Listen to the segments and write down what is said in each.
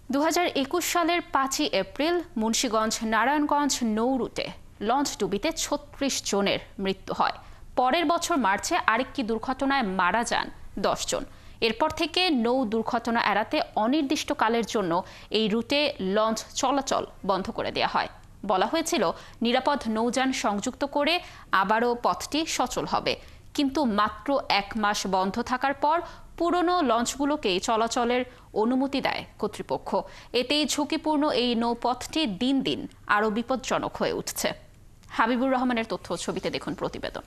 2021 সালের 5 এপ্রিল মুন্সিগঞ্জ নারায়ণগঞ্জ নৌ রুটে লঞ্চ ডুবিতে 36 জনের মৃত্যু হয়। পরের বছর মার্চে আরেকটি দুর্ঘটনায় মারা যান 10 জন। এরপর থেকে নৌ দুর্ঘটনা এড়াতে অনির্দিষ্টকালের জন্য এই রুটে লঞ্চ চলাচল বন্ধ করে দেওয়া হয়। বলা হয়েছিল নিরাপদ নৌযান সংযুক্ত করে আবারও পথটি সচল হবে, কিন্তু মাত্র 1 মাস বন্ধ থাকার পর পুরনো লঞ্চগুলোকেই চলাচলের অনুমতি দেয় কর্তৃপক্ষ। এতেই ঝুঁকিপূর্ণ এই নৌপথটি দিন দিন আরও বিপজ্জনক হয়ে উঠছে। হাবিবুর রহমানের তথ্য ছবিতে দেখুন প্রতিবেদন।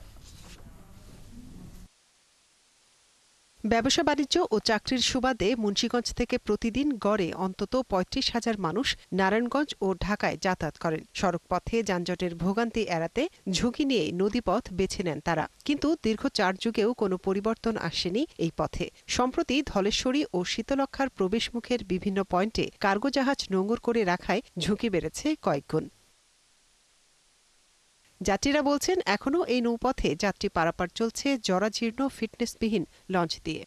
ব্যবসা বাণিজ্য ও চাকরির সুবাদে মুন্সিগঞ্জ থেকে প্রতিদিন গড়ে অন্তত ৩৫,০০০ মানুষ নারায়ণগঞ্জ ও ঢাকায় যাতায়াত করেন। সড়ক পথে যানজটের ভোগান্তি এড়াতে ঝুঁকি নিয়ে নদীপথ বেছে নেন তারা, কিন্তু দীর্ঘ 4 যুগেও কোনো পরিবর্তন আসেনি এই পথে। সম্প্রতি ধলেশ্বরী ও শীতলক্ষ্যার প্রবেশমুখের বিভিন্ন পয়েন্টে কার্গো জাহাজ নোঙর করে রাখায় ঝুঁকি বেড়েছে কয়েকগুণ। যাত্রীরা বলছেন, এখনও এই নৌপথে যাত্রী পারাপার চলছে জরাজীর্ণ ফিটনেসবিহীন লঞ্চ দিয়ে।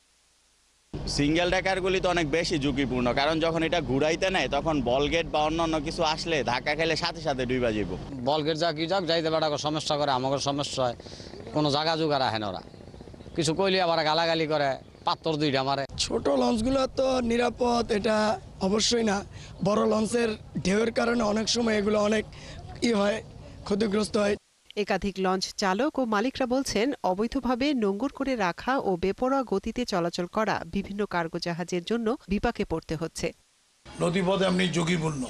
সিঙ্গেল ডেকারগুলি তো অনেক বেশি ঝুঁকিপূর্ণ, কারণ যখন এটা ঘুরাইতে নেয় তখন বলগেট বা অন্যান্য কিছু আসলে ধাক্কা খেলে সাথে সাথে ডুইবা যাব। বলগেট যা কি যাক যাইতে বেড়াকে সমস্যা করে, আমাকে সমস্যা হয়, কোনো জায়গা জোগা রাখে না ওরা, কিছু কইলে আবার গালাগালি করে, পাত্তর দুইটা মারে। ছোট লঞ্চগুলো তো নিরাপদ এটা অবশ্যই না। বড় লঞ্চের ঢেউয়ের কারণে অনেক সময় এগুলো অনেক হয়, ক্ষতিগ্রস্ত হয়। একাধিক লঞ্চ চালক ও মালিকরা বলছেন, অবৈধভাবে নোঙর করে রাখা ও বেপরোয়া গতিতে চলাচল করা বিভিন্ন কার্গো জাহাজের জন্য বিপাকে পড়তে হচ্ছে। নদীপথ এমনি ঝুঁকিপূর্ণ,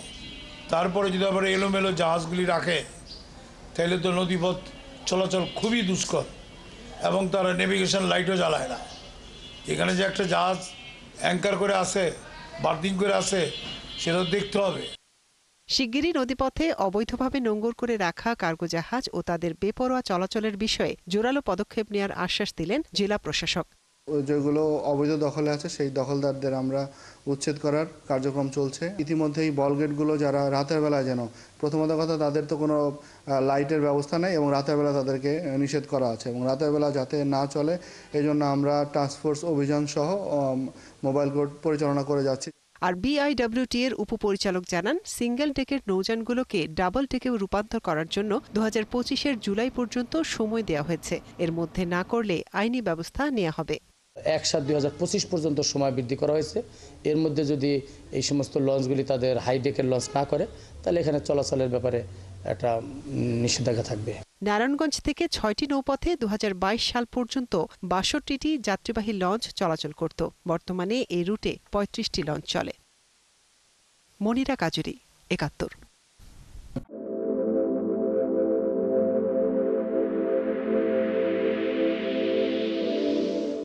তারপরে যদি আবার এলোমেলো জাহাজগুলি রাখে তাহলে তো নদীপথ চলাচল খুবই দুষ্কর, এবং তারা নেভিগেশন লাইটও জ্বালায় না। এখানে যে একটা জাহাজ অ্যাঙ্কার করে আসে, বার্থিং করে আসে, সেটা দেখতে হবে। শিগগিরই নদীপথে অবৈধভাবে নোঙর করে রাখা কার্গো জাহাজ ও তাদের বেপরোয়া চলাচলের বিষয়ে জোরালো পদক্ষেপ নেওয়ার আশ্বাস দিলেন জেলা প্রশাসক। যেগুলো অবৈধ দখলে আছে সেই দখলদারদের আমরা উচ্ছেদ করার কার্যক্রম চলছে। ইতিমধ্যেই বলগেটগুলো যারা রাতের বেলায়, যেন প্রথমত কথা তাদের তো কোনো লাইটের ব্যবস্থা নেই এবং রাতের বেলা তাদেরকে নিষেধ করা আছে, এবং রাতের বেলা যাতে না চলে এই জন্য আমরা টাস্কফোর্স অভিযান সহ মোবাইল কোর্ট পরিচালনা করে যাচ্ছি। আর বিআইডব্লিউটি এর উপপরিচালক জানান, সিঙ্গেল ডেকের নৌযানগুলোকে ডাবল ডেকেও রূপান্তর করার জন্য 2025-এর জুলাই পর্যন্ত সময় দেওয়া হয়েছে। এর মধ্যে না করলে আইনি ব্যবস্থা নেওয়া হবে। 1/7/2025 পর্যন্ত সময় বৃদ্ধি করা হয়েছে। এর মধ্যে যদি এই সমস্ত লঞ্চগুলি তাদের হাই ডেকের লঞ্চ না করে, তাহলে এখানে চলাচলের ব্যাপারে একটা নিষেধাজ্ঞা থাকবে। নারায়ণগঞ্জ থেকে 6টি নৌপথে 2022 সাল পর্যন্ত 62টি যাত্রীবাহী লঞ্চ চলাচল করত। বর্তমানে এই রুটে 35টি লঞ্চ চলে। মনিরা কাজুরি, 71।